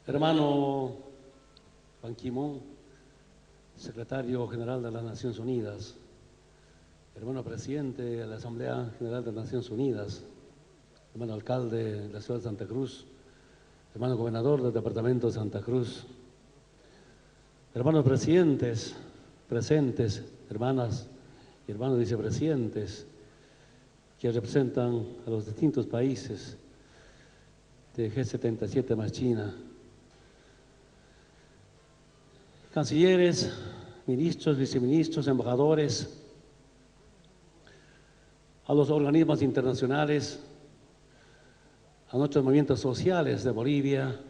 Hermano Ban Ki-moon, secretario general de las Naciones Unidas, hermano presidente de la Asamblea General de las Naciones Unidas, hermano alcalde de la ciudad de Santa Cruz, hermano gobernador del departamento de Santa Cruz, hermanos presidentes presentes, hermanas y hermanos vicepresidentes que representan a los distintos países de G77 más China, cancilleres, ministros, viceministros, embajadores, a los organismos internacionales, a nuestros movimientos sociales de Bolivia,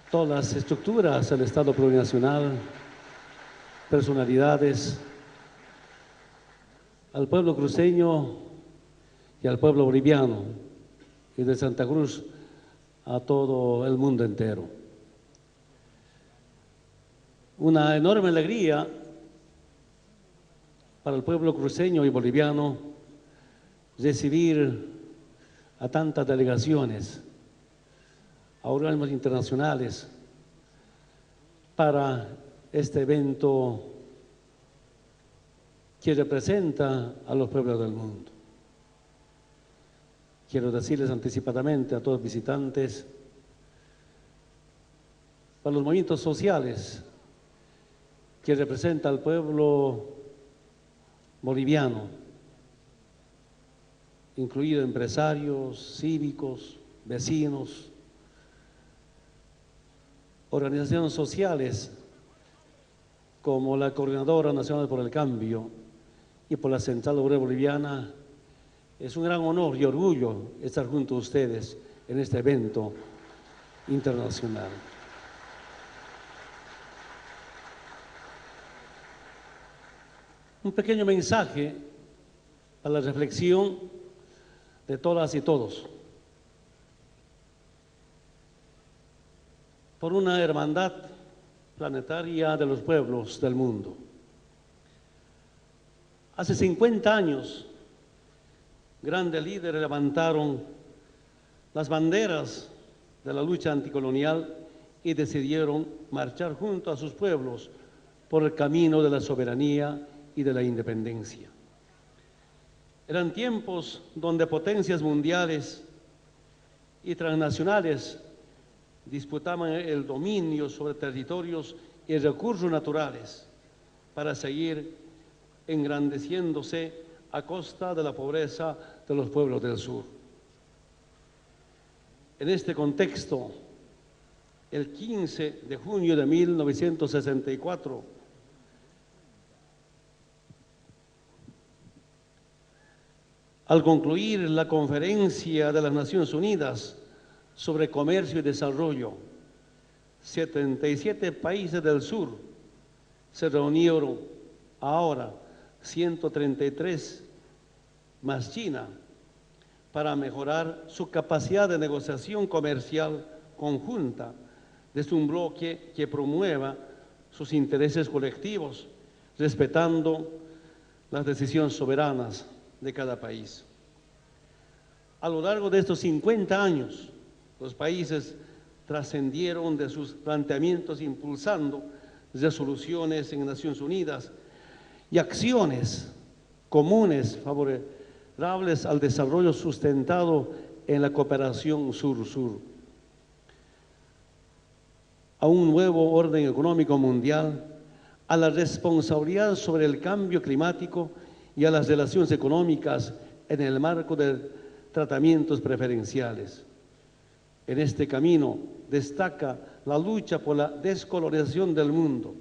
todas las estructuras del Estado plurinacional, personalidades, al pueblo cruceño y al pueblo boliviano, y de Santa Cruz a todo el mundo entero. Una enorme alegría para el pueblo cruceño y boliviano recibir a tantas delegaciones, a organismos internacionales, para este evento que representa a los pueblos del mundo. Quiero decirles anticipadamente a todos los visitantes, para los movimientos sociales que representa al pueblo boliviano, incluido empresarios, cívicos, vecinos, organizaciones sociales como la Coordinadora Nacional por el Cambio y por la Central Obrera Boliviana. Es un gran honor y orgullo estar junto a ustedes en este evento internacional. Un pequeño mensaje a la reflexión de todas y todos. Por una hermandad planetaria de los pueblos del mundo. Hace 50 años, grandes líderes levantaron las banderas de la lucha anticolonial y decidieron marchar junto a sus pueblos por el camino de la soberanía y de la independencia. Eran tiempos donde potencias mundiales y transnacionales disputaban el dominio sobre territorios y recursos naturales para seguir engrandeciéndose a costa de la pobreza de los pueblos del sur. En este contexto, el 15 de junio de 1964, al concluir la Conferencia de las Naciones Unidas sobre Comercio y Desarrollo, 77 países del sur se reunieron, ahora 133 más China, para mejorar su capacidad de negociación comercial conjunta desde un bloque que promueva sus intereses colectivos, respetando las decisiones soberanas de cada país. A lo largo de estos 50 años, los países trascendieron de sus planteamientos impulsando resoluciones en Naciones Unidas y acciones comunes favorables al desarrollo sustentado en la cooperación sur-sur, a un nuevo orden económico mundial, a la responsabilidad sobre el cambio climático y a las relaciones económicas en el marco de tratamientos preferenciales. En este camino destaca la lucha por la descolonización del mundo,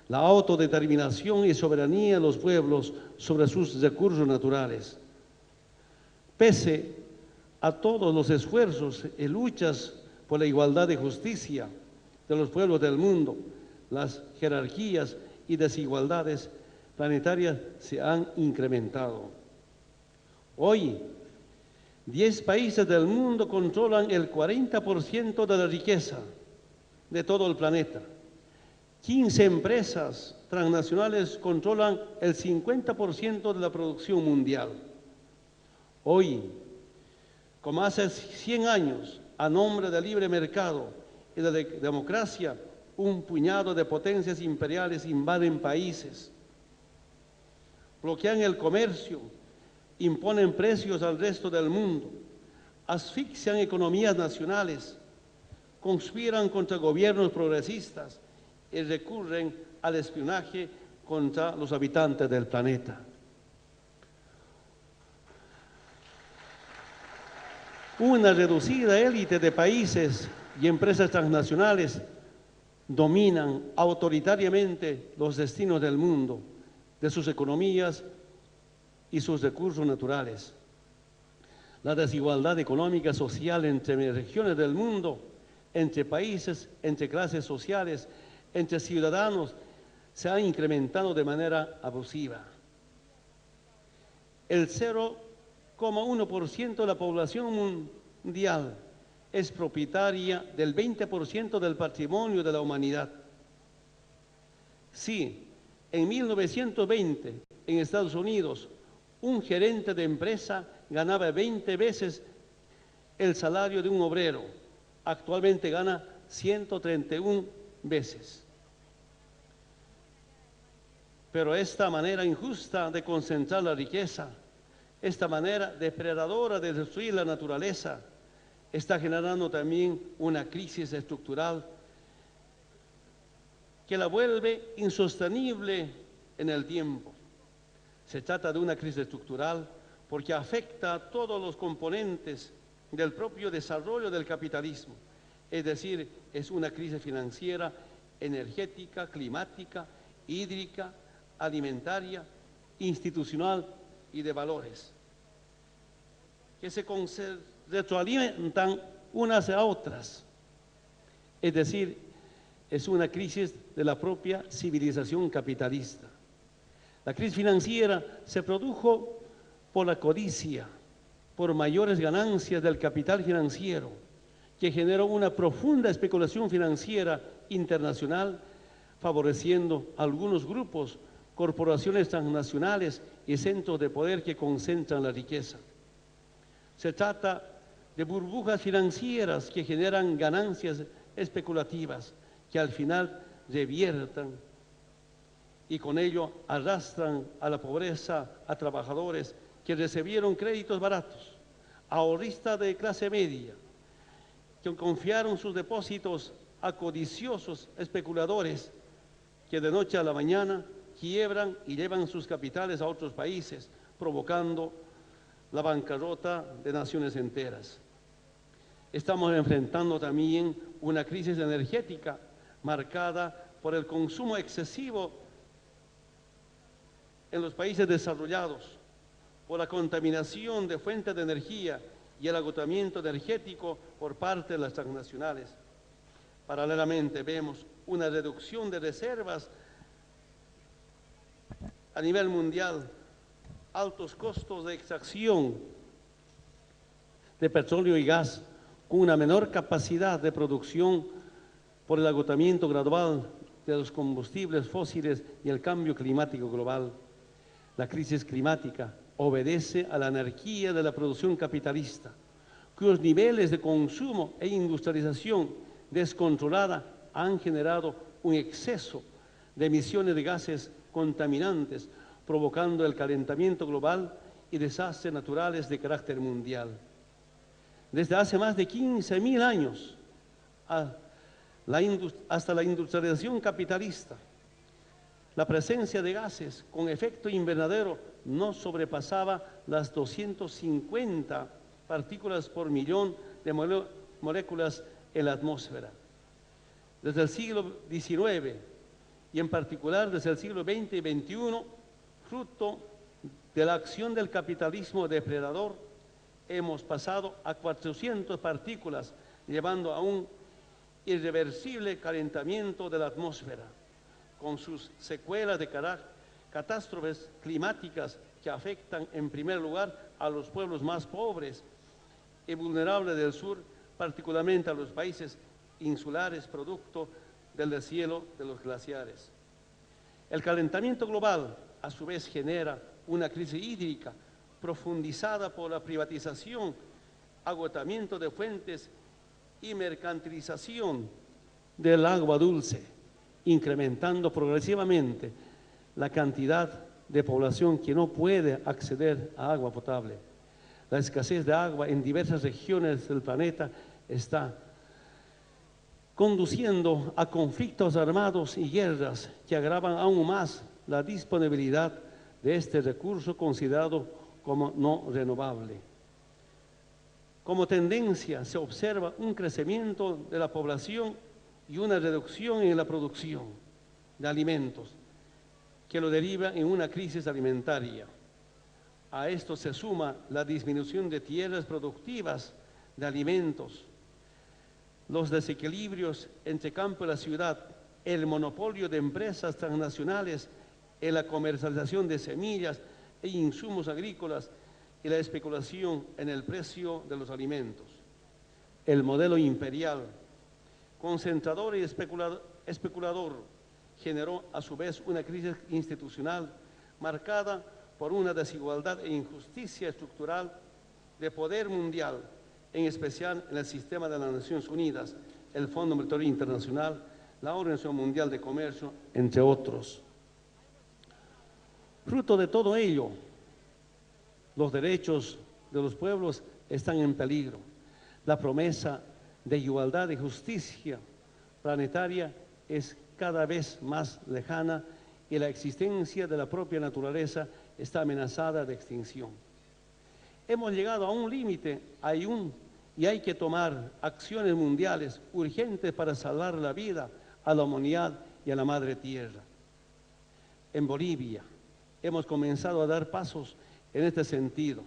la autodeterminación y soberanía de los pueblos sobre sus recursos naturales. Pese a todos los esfuerzos y luchas por la igualdad y justicia de los pueblos del mundo, las jerarquías y desigualdades planetarias se han incrementado. Hoy, 10 países del mundo controlan el 40% de la riqueza de todo el planeta. 15 empresas transnacionales controlan el 50% de la producción mundial. Hoy, como hace 100 años, a nombre del libre mercado y de la democracia, un puñado de potencias imperiales invaden países, bloquean el comercio, imponen precios al resto del mundo, asfixian economías nacionales, conspiran contra gobiernos progresistas y recurren al espionaje contra los habitantes del planeta. Una reducida élite de países y empresas transnacionales dominan autoritariamente los destinos del mundo, de sus economías y sus recursos naturales. La desigualdad económica social entre regiones del mundo, entre países, entre clases sociales, entre ciudadanos, se ha incrementado de manera abusiva. El 0,1% de la población mundial es propietaria del 20% del patrimonio de la humanidad. Sí, en 1920, en Estados Unidos, un gerente de empresa ganaba 20 veces el salario de un obrero. Actualmente gana 131 veces. Pero esta manera injusta de concentrar la riqueza, esta manera depredadora de destruir la naturaleza, está generando también una crisis estructural que la vuelve insostenible en el tiempo. Se trata de una crisis estructural porque afecta a todos los componentes del propio desarrollo del capitalismo. Es decir, es una crisis financiera, energética, climática, hídrica, alimentaria, institucional y de valores, que se retroalimentan unas a otras. Es decir, es una crisis de la propia civilización capitalista. La crisis financiera se produjo por la codicia, por mayores ganancias del capital financiero, que generó una profunda especulación financiera internacional, favoreciendo a algunos grupos, corporaciones transnacionales y centros de poder que concentran la riqueza. Se trata de burbujas financieras que generan ganancias especulativas que al final reviertan y con ello arrastran a la pobreza a trabajadores que recibieron créditos baratos, ahorristas de clase media, que confiaron sus depósitos a codiciosos especuladores que de noche a la mañana quiebran y llevan sus capitales a otros países, provocando la bancarrota de naciones enteras. Estamos enfrentando también una crisis energética marcada por el consumo excesivo en los países desarrollados, por la contaminación de fuentes de energía y el agotamiento energético por parte de las transnacionales. Paralelamente vemos una reducción de reservas a nivel mundial, altos costos de extracción de petróleo y gas, con una menor capacidad de producción por el agotamiento gradual de los combustibles fósiles y el cambio climático global. La crisis climática obedece a la anarquía de la producción capitalista, cuyos niveles de consumo e industrialización descontrolada han generado un exceso de emisiones de gases contaminantes, provocando el calentamiento global y desastres naturales de carácter mundial. Desde hace más de 15.000 años hasta la industrialización capitalista, la presencia de gases con efecto invernadero no sobrepasaba las 250 partículas por millón de moléculas en la atmósfera. Desde el siglo XIX y en particular desde el siglo XX y XXI, fruto de la acción del capitalismo depredador, hemos pasado a 400 partículas, llevando a un irreversible calentamiento de la atmósfera, con sus secuelas de catástrofes climáticas que afectan en primer lugar a los pueblos más pobres y vulnerables del sur, particularmente a los países insulares, producto del deshielo de los glaciares. El calentamiento global, a su vez, genera una crisis hídrica profundizada por la privatización, agotamiento de fuentes y mercantilización del agua dulce, incrementando progresivamente la cantidad de población que no puede acceder a agua potable. La escasez de agua en diversas regiones del planeta está conduciendo a conflictos armados y guerras que agravan aún más la disponibilidad de este recurso considerado como no renovable. Como tendencia se observa un crecimiento de la población y una reducción en la producción de alimentos que lo deriva en una crisis alimentaria. A esto se suma la disminución de tierras productivas de alimentos, los desequilibrios entre campo y la ciudad, el monopolio de empresas transnacionales en la comercialización de semillas e insumos agrícolas y la especulación en el precio de los alimentos. El modelo imperial, concentrador y especulador, generó a su vez una crisis institucional marcada por una desigualdad e injusticia estructural de poder mundial, en especial en el sistema de las Naciones Unidas, el Fondo Monetario Internacional, la Organización Mundial de Comercio, entre otros. Fruto de todo ello, los derechos de los pueblos están en peligro. La promesa de igualdad y justicia planetaria es cada vez más lejana y la existencia de la propia naturaleza está amenazada de extinción. Hemos llegado a un límite y hay que tomar acciones mundiales urgentes para salvar la vida a la humanidad y a la madre tierra. En Bolivia hemos comenzado a dar pasos en este sentido.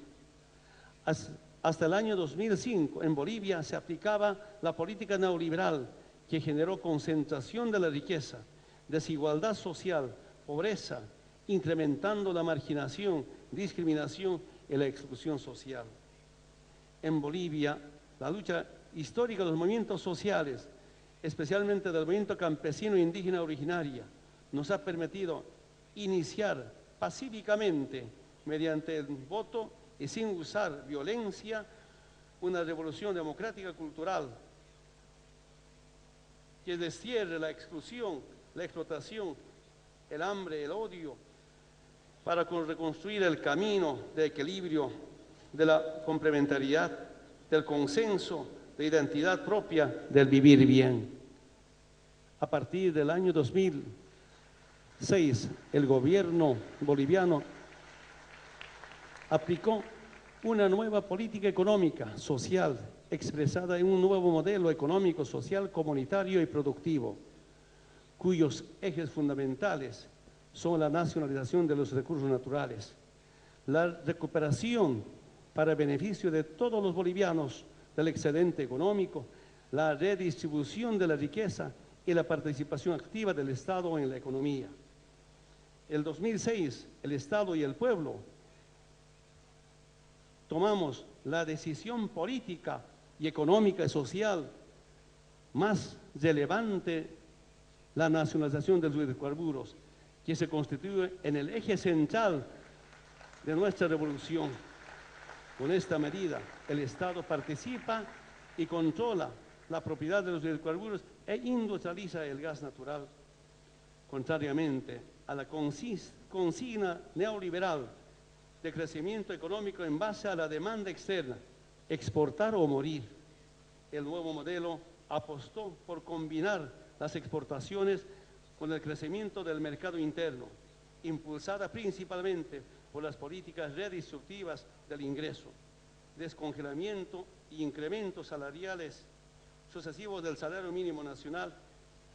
Hasta el año 2005 en Bolivia se aplicaba la política neoliberal que generó concentración de la riqueza, desigualdad social, pobreza, incrementando la marginación, discriminación y la exclusión social. En Bolivia, la lucha histórica de los movimientos sociales, especialmente del movimiento campesino e indígena originaria, nos ha permitido iniciar pacíficamente, mediante el voto y sin usar violencia, una revolución democrática cultural que destierre la exclusión, la explotación, el hambre, el odio, para reconstruir el camino de equilibrio, de la complementariedad, del consenso, de identidad propia, del vivir bien. A partir del año 2006, el gobierno boliviano aplicó una nueva política económica, social, expresada en un nuevo modelo económico, social, comunitario y productivo, cuyos ejes fundamentales son la nacionalización de los recursos naturales, la recuperación para beneficio de todos los bolivianos del excedente económico, la redistribución de la riqueza y la participación activa del Estado en la economía. En 2006, el Estado y el pueblo tomamos la decisión política y económica y social más relevante, la nacionalización de los hidrocarburos, que se constituye en el eje central de nuestra revolución. Con esta medida, el Estado participa y controla la propiedad de los hidrocarburos e industrializa el gas natural, contrariamente a la consigna neoliberal de crecimiento económico en base a la demanda externa, exportar o morir. El nuevo modelo apostó por combinar las exportaciones con el crecimiento del mercado interno, impulsada principalmente por las políticas redistributivas del ingreso, descongelamiento e incrementos salariales sucesivos del salario mínimo nacional,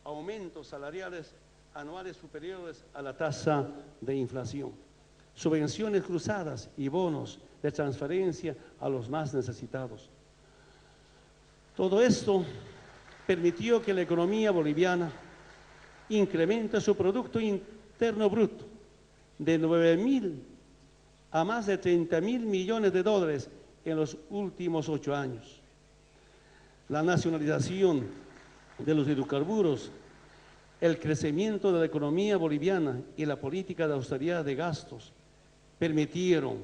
aumentos salariales anuales superiores a la tasa de inflación, subvenciones cruzadas y bonos de transferencia a los más necesitados. Todo esto permitió que la economía boliviana incremente su Producto Interno Bruto de 9.000 a más de 30.000 millones de dólares en los últimos 8 años. La nacionalización de los hidrocarburos, el crecimiento de la economía boliviana y la política de austeridad de gastos permitieron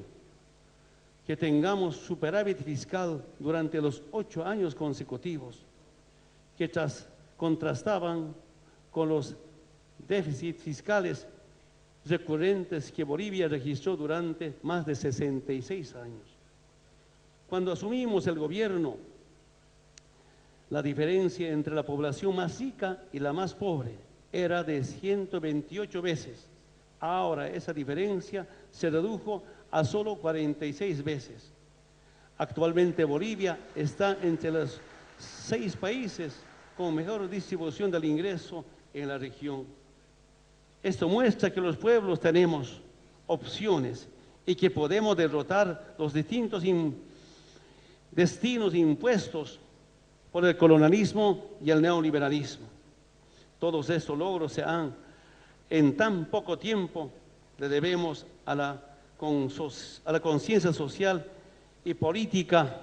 que tengamos superávit fiscal durante los 8 años consecutivos, que contrastaban con los déficits fiscales recurrentes que Bolivia registró durante más de 66 años. Cuando asumimos el gobierno, la diferencia entre la población más rica y la más pobre era de 128 veces. Ahora esa diferencia se redujo a solo 46 veces. Actualmente Bolivia está entre los 6 países con mejor distribución del ingreso en la región. Esto muestra que los pueblos tenemos opciones y que podemos derrotar los distintos destinos impuestos por el colonialismo y el neoliberalismo. Todos estos logros se han, en tan poco tiempo, le debemos a la conciencia social y política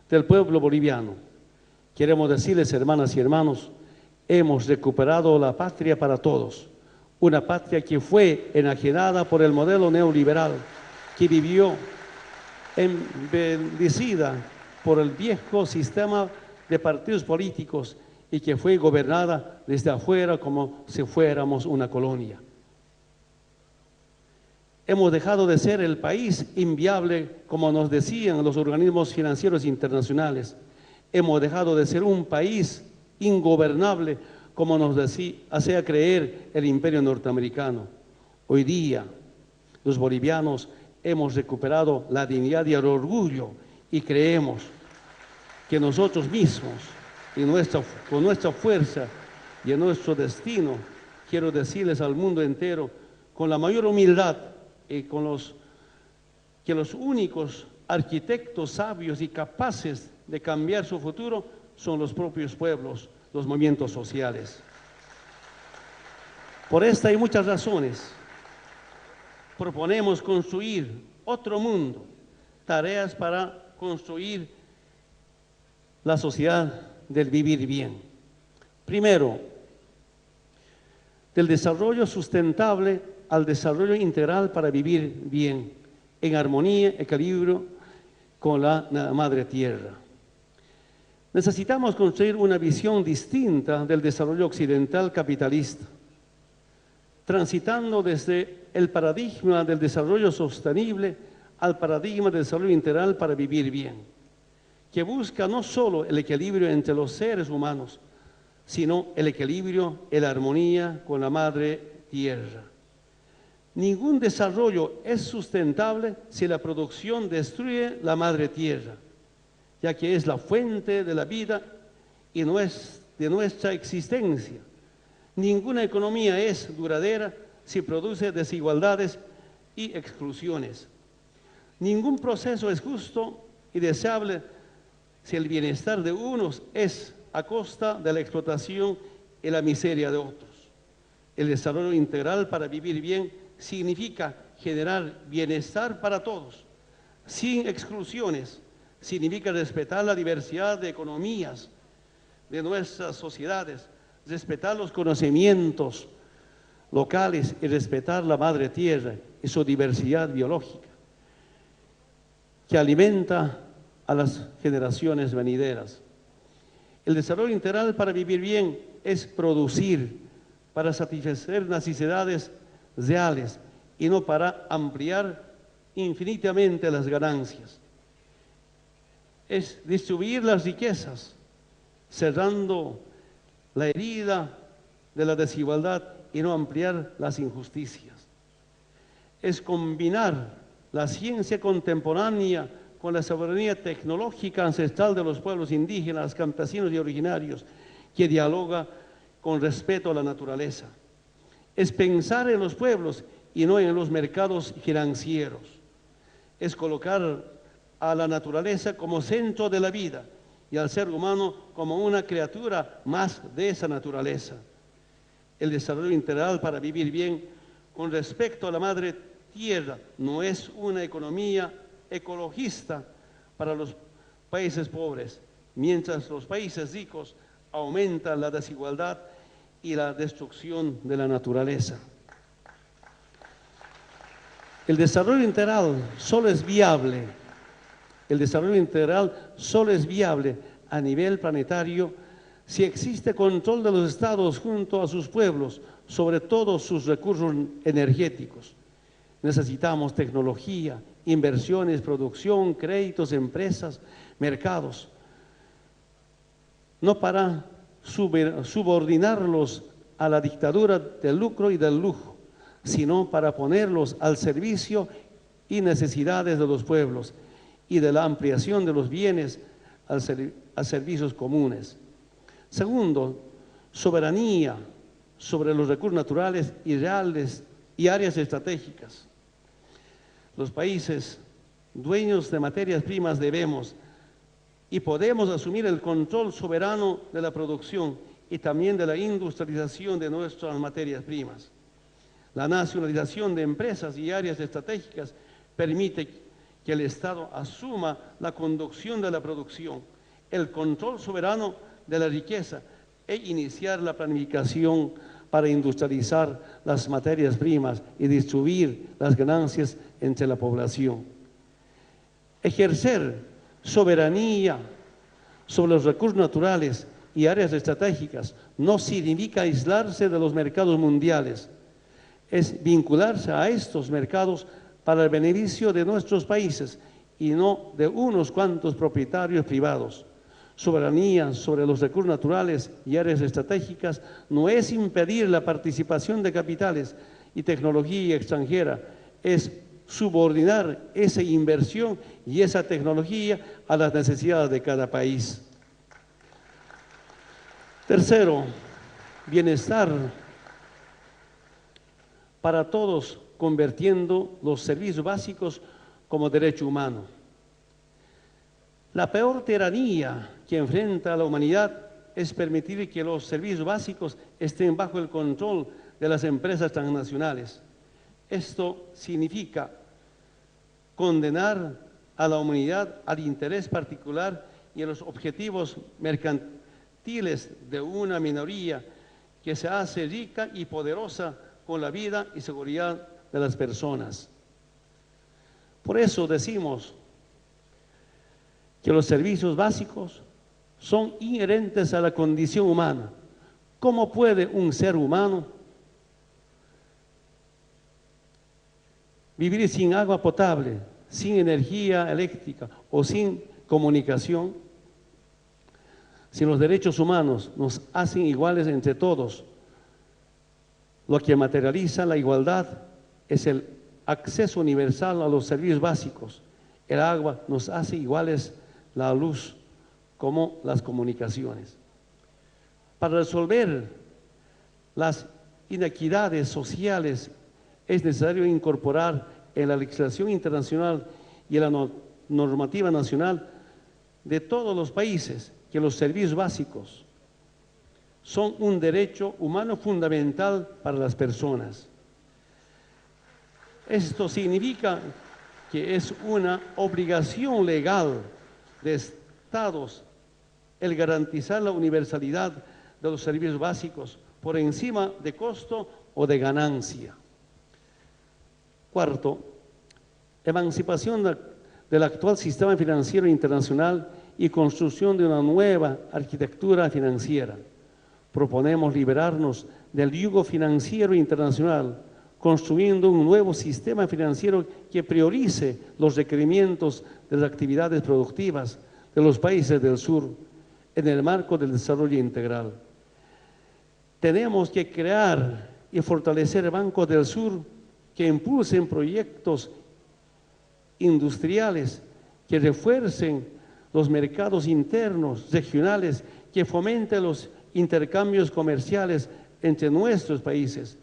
del pueblo boliviano. Queremos decirles, hermanas y hermanos, hemos recuperado la patria para todos, una patria que fue enajenada por el modelo neoliberal, que vivió bendecida por el viejo sistema de partidos políticos y que fue gobernada desde afuera como si fuéramos una colonia. Hemos dejado de ser el país inviable, como nos decían los organismos financieros internacionales. Hemos dejado de ser un país ingobernable, como nos hacía creer el imperio norteamericano. Hoy día, los bolivianos hemos recuperado la dignidad y el orgullo y creemos que nosotros mismos, con nuestra fuerza y en nuestro destino, quiero decirles al mundo entero, con la mayor humildad y que los únicos arquitectos sabios y capaces de cambiar su futuro son los propios pueblos, los movimientos sociales. Por esta y muchas razones, proponemos construir otro mundo, tareas para construir la sociedad del vivir bien. Primero, del desarrollo sustentable al desarrollo integral para vivir bien, en armonía, equilibrio con la madre tierra. Necesitamos construir una visión distinta del desarrollo occidental capitalista, transitando desde el paradigma del desarrollo sostenible al paradigma del desarrollo integral para vivir bien, que busca no solo el equilibrio entre los seres humanos, sino el equilibrio y la armonía con la madre tierra. Ningún desarrollo es sustentable si la producción destruye la madre tierra, ya que es la fuente de la vida y de nuestra existencia. Ninguna economía es duradera si produce desigualdades y exclusiones. Ningún proceso es justo y deseable si el bienestar de unos es a costa de la explotación y la miseria de otros. El desarrollo integral para vivir bien significa generar bienestar para todos, sin exclusiones. Significa respetar la diversidad de economías de nuestras sociedades, respetar los conocimientos locales y respetar la madre tierra y su diversidad biológica, que alimenta a las generaciones venideras. El desarrollo integral para vivir bien es producir para satisfacer necesidades reales y no para ampliar infinitamente las ganancias. Es distribuir las riquezas, cerrando la herida de la desigualdad y no ampliar las injusticias. Es combinar la ciencia contemporánea con la soberanía tecnológica ancestral de los pueblos indígenas, campesinos y originarios, que dialoga con respeto a la naturaleza. Es pensar en los pueblos y no en los mercados financieros. Es colocar a la naturaleza como centro de la vida y al ser humano como una criatura más de esa naturaleza. El desarrollo integral para vivir bien con respecto a la madre tierra no es una economía ecologista para los países pobres, mientras los países ricos aumentan la desigualdad y la destrucción de la naturaleza. El desarrollo integral solo es viable, a nivel planetario Si existe control de los estados junto a sus pueblos, sobre todos sus recursos energéticos, necesitamos tecnología, inversiones, producción, créditos, empresas, mercados, no para subordinarlos a la dictadura del lucro y del lujo, sino para ponerlos al servicio y necesidades de los pueblos y de la ampliación de los bienes a servicios comunes. Segundo, soberanía sobre los recursos naturales y reales y áreas estratégicas. Los países dueños de materias primas debemos y podemos asumir el control soberano de la producción y también de la industrialización de nuestras materias primas. La nacionalización de empresas y áreas estratégicas permite que el Estado asuma la conducción de la producción, el control soberano de la riqueza e iniciar la planificación para industrializar las materias primas y distribuir las ganancias entre la población. Ejercer soberanía sobre los recursos naturales y áreas estratégicas no significa aislarse de los mercados mundiales, es vincularse a estos mercados para el beneficio de nuestros países y no de unos cuantos propietarios privados. Soberanía sobre los recursos naturales y áreas estratégicas no es impedir la participación de capitales y tecnología extranjera, es subordinar esa inversión y esa tecnología a las necesidades de cada país. Tercero, bienestar para todos, convirtiendo los servicios básicos como derecho humano. La peor tiranía que enfrenta a la humanidad es permitir que los servicios básicos estén bajo el control de las empresas transnacionales. Esto significa condenar a la humanidad al interés particular y a los objetivos mercantiles de una minoría que se hace rica y poderosa con la vida y seguridad de las personas. Por eso decimos que los servicios básicos son inherentes a la condición humana. ¿Cómo puede un ser humano vivir sin agua potable, sin energía eléctrica o sin comunicación? Si los derechos humanos nos hacen iguales entre todos, lo que materializa la igualdad es el acceso universal a los servicios básicos. El agua nos hace iguales la luz como las comunicaciones. Para resolver las inequidades sociales es necesario incorporar en la legislación internacional y en la normativa nacional de todos los países que los servicios básicos son un derecho humano fundamental para las personas. Esto significa que es una obligación legal de estados el garantizar la universalidad de los servicios básicos por encima de costo o de ganancia. Cuarto, emancipación del actual sistema financiero internacional y construcción de una nueva arquitectura financiera. Proponemos liberarnos del yugo financiero internacional, construyendo un nuevo sistema financiero que priorice los requerimientos de las actividades productivas de los países del sur en el marco del desarrollo integral. Tenemos que crear y fortalecer bancos del sur que impulsen proyectos industriales, que refuercen los mercados internos, regionales, que fomenten los intercambios comerciales entre nuestros países,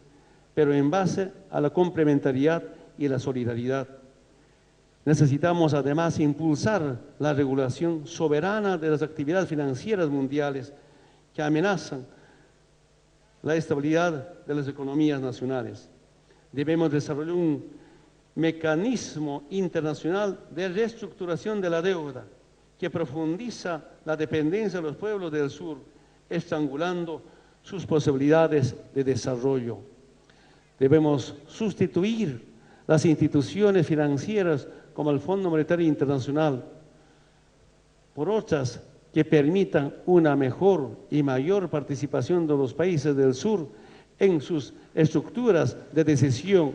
pero en base a la complementariedad y la solidaridad. Necesitamos además impulsar la regulación soberana de las actividades financieras mundiales que amenazan la estabilidad de las economías nacionales. Debemos desarrollar un mecanismo internacional de reestructuración de la deuda que profundiza la dependencia de los pueblos del sur, estrangulando sus posibilidades de desarrollo. Debemos sustituir las instituciones financieras como el Fondo Monetario Internacional por otras que permitan una mejor y mayor participación de los países del sur en sus estructuras de decisión,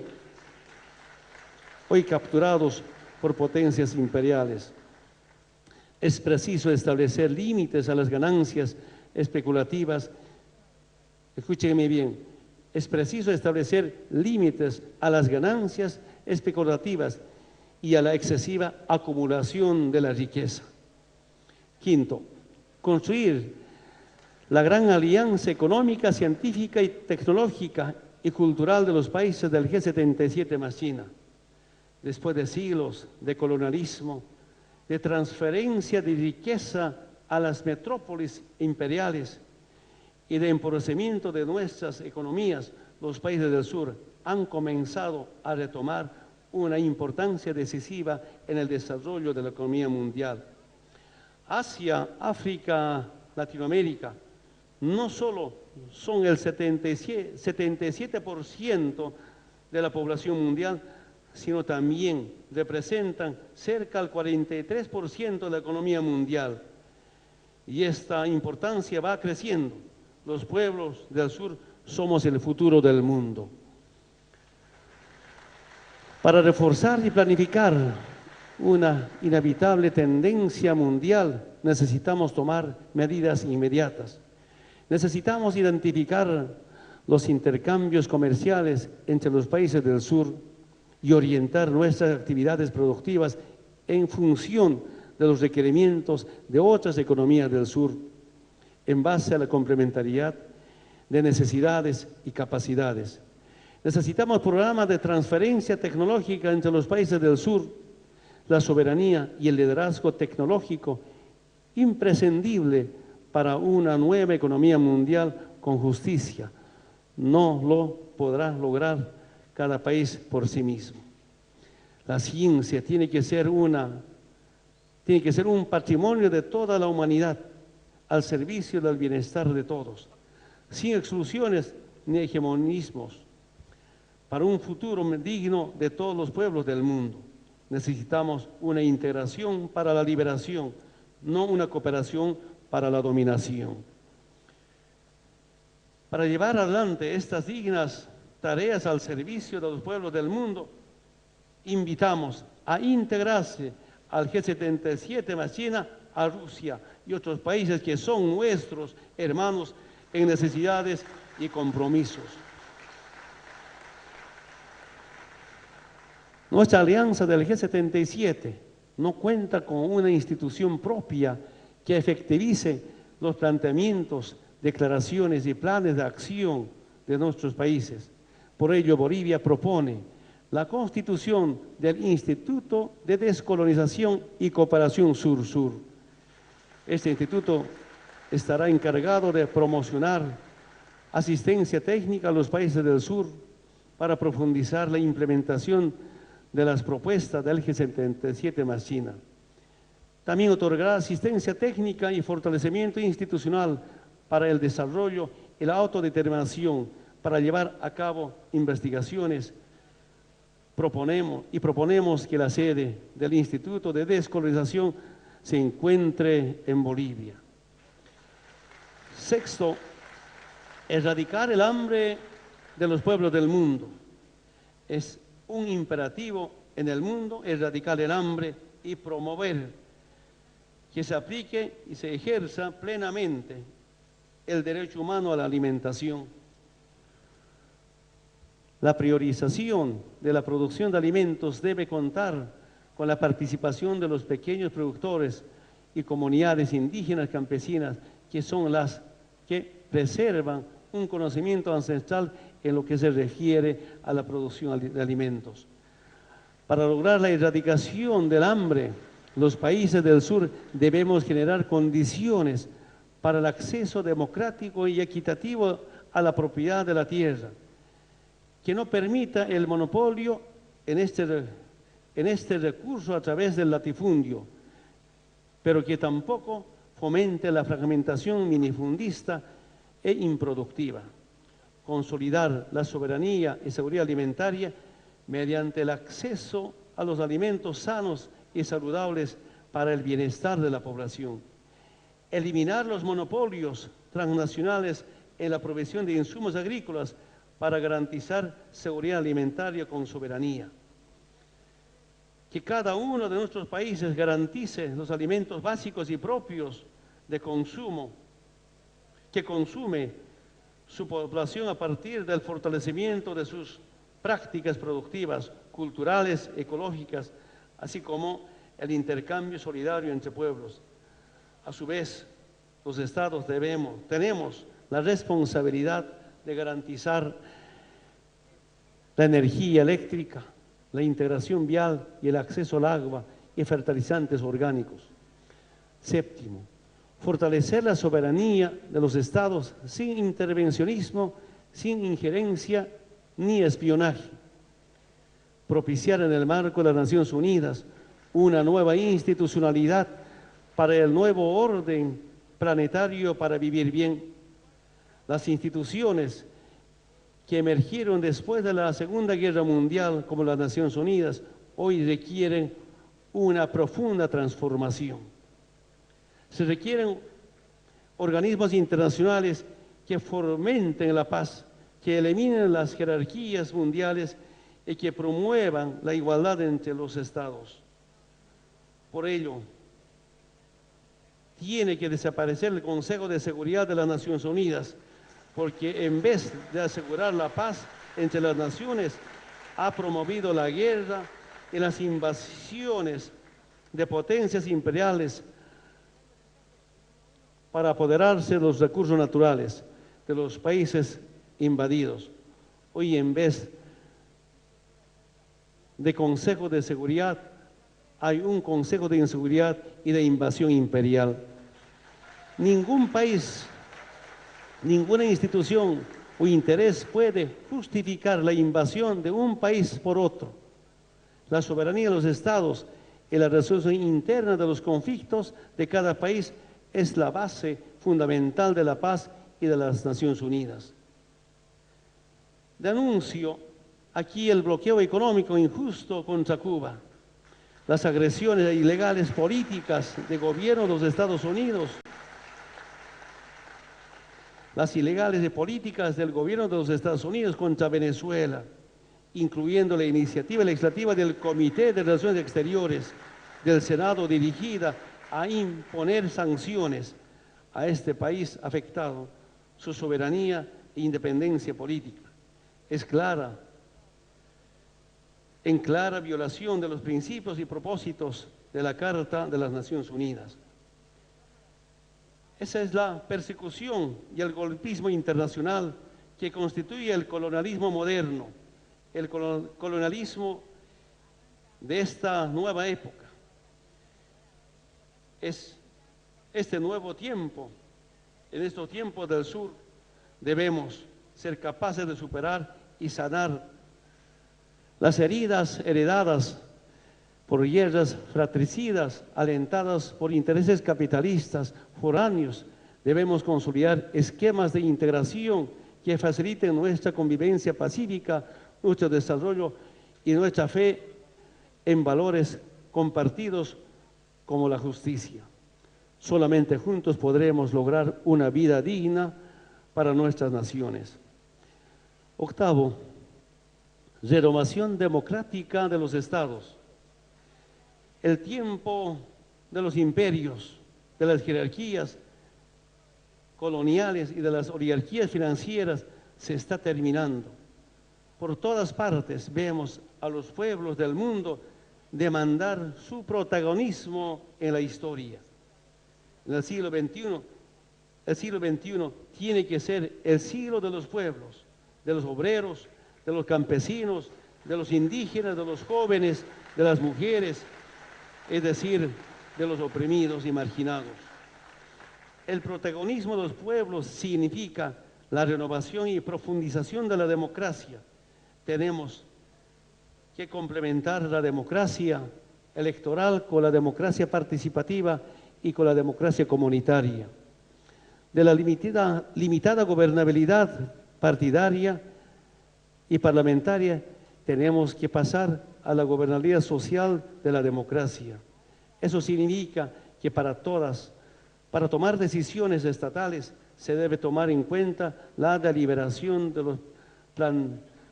hoy capturados por potencias imperiales. Es preciso establecer límites a las ganancias especulativas. Escúchenme bien, es preciso establecer límites a las ganancias especulativas y a la excesiva acumulación de la riqueza. Quinto, construir la gran alianza económica, científica y tecnológica y cultural de los países del G77 más China. Después de siglos de colonialismo, de transferencia de riqueza a las metrópolis imperiales y de empobrecimiento de nuestras economías, los países del sur han comenzado a retomar una importancia decisiva en el desarrollo de la economía mundial. Asia, África, Latinoamérica no solo son el 77% de la población mundial, sino también representan cerca del 43% de la economía mundial. Y esta importancia va creciendo. Los pueblos del sur somos el futuro del mundo. Para reforzar y planificar una inevitable tendencia mundial, necesitamos tomar medidas inmediatas. Necesitamos identificar los intercambios comerciales entre los países del sur y orientar nuestras actividades productivas en función de los requerimientos de otras economías del sur, en base a la complementariedad de necesidades y capacidades. Necesitamos programas de transferencia tecnológica entre los países del sur, la soberanía y el liderazgo tecnológico imprescindible para una nueva economía mundial con justicia. No lo podrá lograr cada país por sí mismo. La ciencia tiene que ser un patrimonio de toda la humanidad al servicio del bienestar de todos, sin exclusiones ni hegemonismos, para un futuro digno de todos los pueblos del mundo. Necesitamos una integración para la liberación, no una cooperación para la dominación. Para llevar adelante estas dignas tareas al servicio de los pueblos del mundo, invitamos a integrarse al G77 más China, a Rusia y otros países que son nuestros hermanos en necesidades y compromisos. Nuestra alianza del G77 no cuenta con una institución propia que efectivice los planteamientos, declaraciones y planes de acción de nuestros países. Por ello, Bolivia propone la constitución del Instituto de Descolonización y Cooperación Sur-Sur. Este instituto estará encargado de promocionar asistencia técnica a los países del sur para profundizar la implementación de las propuestas del G77 más China. También otorgará asistencia técnica y fortalecimiento institucional para el desarrollo y la autodeterminación, para llevar a cabo investigaciones. Proponemos que la sede del Instituto de Descolonización se encuentre en Bolivia. Sexto, erradicar el hambre de los pueblos del mundo. Es un imperativo en el mundo erradicar el hambre y promover que se aplique y se ejerza plenamente el derecho humano a la alimentación. La priorización de la producción de alimentos debe contar con la participación de los pequeños productores y comunidades indígenas campesinas, que son las que preservan un conocimiento ancestral en lo que se refiere a la producción de alimentos. Para lograr la erradicación del hambre, los países del sur debemos generar condiciones para el acceso democrático y equitativo a la propiedad de la tierra, que no permita el monopolio en este recurso a través del latifundio, pero que tampoco fomente la fragmentación minifundista e improductiva. Consolidar la soberanía y seguridad alimentaria mediante el acceso a los alimentos sanos y saludables para el bienestar de la población. eliminar los monopolios transnacionales en la provisión de insumos agrícolas para garantizar seguridad alimentaria con soberanía. Que cada uno de nuestros países garantice los alimentos básicos y propios de consumo que consume su población a partir del fortalecimiento de sus prácticas productivas, culturales, ecológicas, así como el intercambio solidario entre pueblos. A su vez, los estados tenemos la responsabilidad de garantizar la energía eléctrica, la integración vial y el acceso al agua y fertilizantes orgánicos. Séptimo, fortalecer la soberanía de los estados sin intervencionismo, sin injerencia ni espionaje. Propiciar en el marco de las Naciones Unidas una nueva institucionalidad para el nuevo orden planetario para vivir bien. Las instituciones que emergieron después de la Segunda Guerra Mundial, como las Naciones Unidas, hoy requieren una profunda transformación. Se requieren organismos internacionales que fomenten la paz, que eliminen las jerarquías mundiales y que promuevan la igualdad entre los estados. Por ello, tiene que desaparecer el Consejo de Seguridad de las Naciones Unidas, porque en vez de asegurar la paz entre las naciones, ha promovido la guerra y las invasiones de potencias imperiales para apoderarse de los recursos naturales de los países invadidos. Hoy, en vez de Consejo de Seguridad, hay un Consejo de Inseguridad y de Invasión Imperial. Ningún país, ninguna institución o interés puede justificar la invasión de un país por otro. La soberanía de los estados y la resolución interna de los conflictos de cada país es la base fundamental de la paz y de las Naciones Unidas. Denuncio aquí el bloqueo económico injusto contra Cuba, las agresiones ilegales políticas de gobierno de los Estados Unidos, las ilegales políticas del gobierno de los Estados Unidos contra Venezuela, incluyendo la iniciativa legislativa del Comité de Relaciones Exteriores del Senado dirigida a imponer sanciones a este país afectado, su soberanía e independencia política. Es en clara violación de los principios y propósitos de la Carta de las Naciones Unidas. Esa es la persecución y el golpismo internacional que constituye el colonialismo moderno, el colonialismo de esta nueva época. Es este nuevo tiempo, en estos tiempos del sur, debemos ser capaces de superar y sanar las heridas heredadas por guerras fratricidas, alentadas por intereses capitalistas foráneos. Debemos consolidar esquemas de integración que faciliten nuestra convivencia pacífica, nuestro desarrollo y nuestra fe en valores compartidos como la justicia. Solamente juntos podremos lograr una vida digna para nuestras naciones. Octavo, renovación democrática de los estados. El tiempo de los imperios, de las jerarquías coloniales y de las oligarquías financieras se está terminando. Por todas partes vemos a los pueblos del mundo demandar su protagonismo en la historia. En el siglo XXI tiene que ser el siglo de los pueblos, de los obreros, de los campesinos, de los indígenas, de los jóvenes, de las mujeres, es decir, de los oprimidos y marginados. El protagonismo de los pueblos significa la renovación y profundización de la democracia. Tenemos que complementar la democracia electoral con la democracia participativa y con la democracia comunitaria. De la limitada gobernabilidad partidaria y parlamentaria, tenemos que pasar a la gobernabilidad social de la democracia. Eso significa que para todas Para tomar decisiones estatales se debe tomar en cuenta la deliberación de los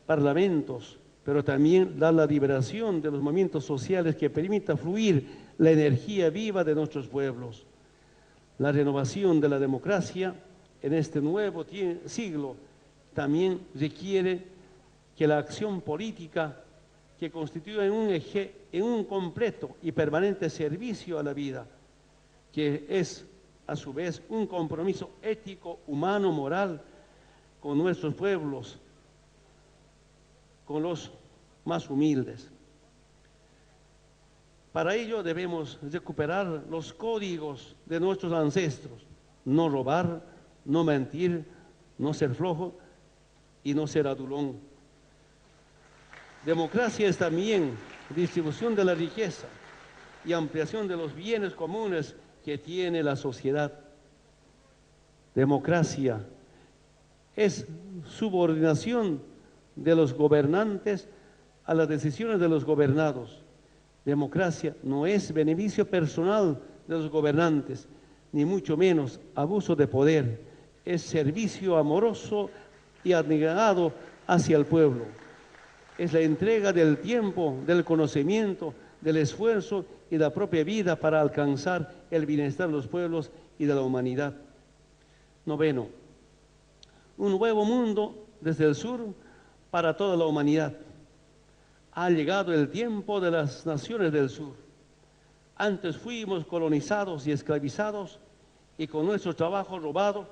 parlamentos, pero también la deliberación de los movimientos sociales que permita fluir la energía viva de nuestros pueblos. La renovación de la democracia en este nuevo siglo también requiere que la acción política que constituya en un completo y permanente servicio a la vida, que es a su vez un compromiso ético, humano, moral con nuestros pueblos, con los más humildes. Para ello debemos recuperar los códigos de nuestros ancestros: no robar, no mentir, no ser flojo y no ser adulón. Democracia es también distribución de la riqueza y ampliación de los bienes comunes que tiene la sociedad. Democracia es subordinación de los gobernantes a las decisiones de los gobernados. Democracia no es beneficio personal de los gobernantes, ni mucho menos abuso de poder. Es servicio amoroso y abnegado hacia el pueblo. Es la entrega del tiempo, del conocimiento, del esfuerzo y la propia vida para alcanzar el bienestar de los pueblos y de la humanidad. Noveno, un nuevo mundo desde el sur para toda la humanidad. Ha llegado el tiempo de las naciones del sur. Antes fuimos colonizados y esclavizados, y con nuestro trabajo robado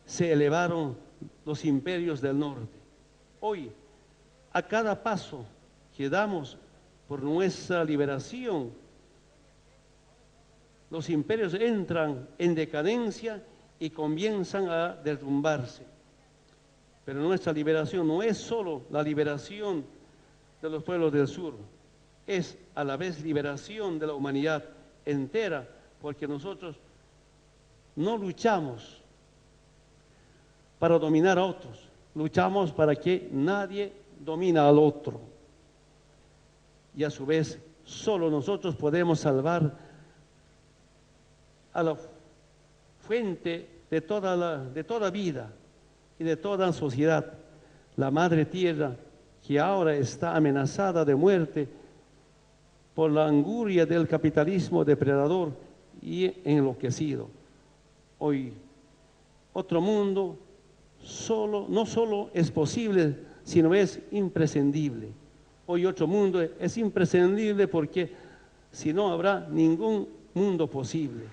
se elevaron los imperios del norte. Hoy, a cada paso que damos por nuestra liberación, los imperios entran en decadencia y comienzan a derrumbarse. Pero nuestra liberación no es solo la liberación de los pueblos del sur, es a la vez liberación de la humanidad entera, porque nosotros no luchamos para dominar a otros, luchamos para que nadie domine al otro. Y a su vez, solo nosotros podemos salvar a la fuente de toda vida y de toda sociedad, la madre tierra, que ahora está amenazada de muerte por la anguria del capitalismo depredador y enloquecido. Hoy, otro mundo no solo es posible, sino es imprescindible. Hoy otro mundo es imprescindible porque si no habrá ningún mundo posible.